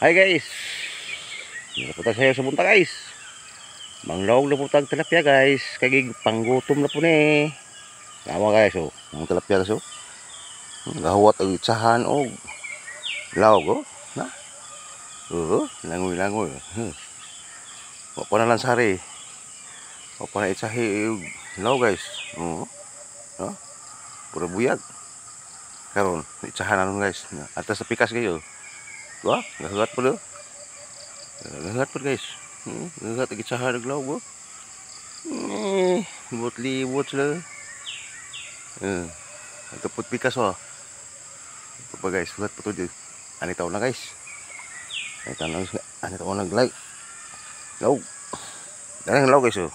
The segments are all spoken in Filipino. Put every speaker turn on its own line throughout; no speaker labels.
Hi guys, napunta sayo sa bunta guys. Manglawag na po tag tilapia guys. Kagig panggutom na po ni. Tama guys oh, ang tilapia guys oh. Gahuwat ang itsahan oh. Lawag oh, na. Langoy. Wa pa na lansari. Wa pa na itsahi lawag guys. Oh. No? Pura buyag. Karon itsahan nanon guys. Atas sa pikas kayo. Wah, gahuwat po do. Gahuwat po guys. Gahuwat ang itsahan ng lawag oh. Libot sila. Ito po pikas oh. Ito pa guys, sulat po ito. Anitaw na guys. Anitaw na nag-like. Law. Darang law guys oh.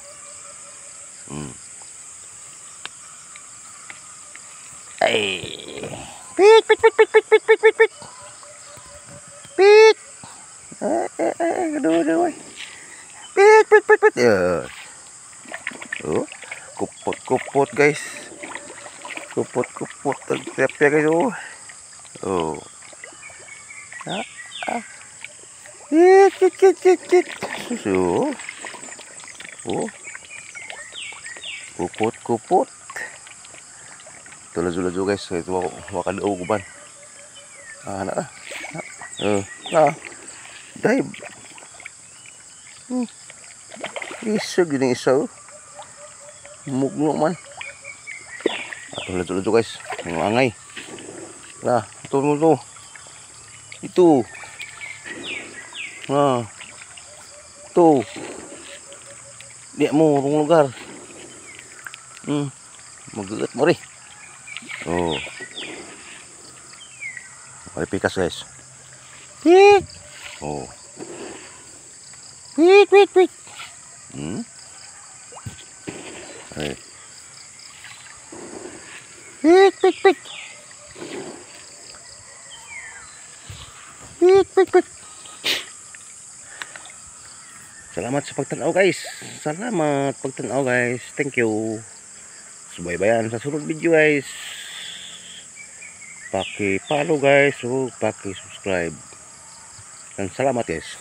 Ay. Pit. Pit. Aduh. Pit. Ya. Oh. Kupot guys. Kupot tilapia guys oh. Oh. Kit. Susu. Oh. Kupot. Ito lazo guys. Ito wakadaw kuban. Na. Dive. Isa gini isa oh. Mugno man. Ito lazo guys. Ang angay. Nah, ito. Itu. Nah. Tuh. Dia mo rong lugar. Mageut mo ri. Oh. Mari pikas guys. Pit. Oh. Pit. Hey. Pit. Salamat sa pagtanaw guys. Thank you. Subaybayan sa sunod video guys. Paki-follow guys o paki-subscribe. Dan salamat guys.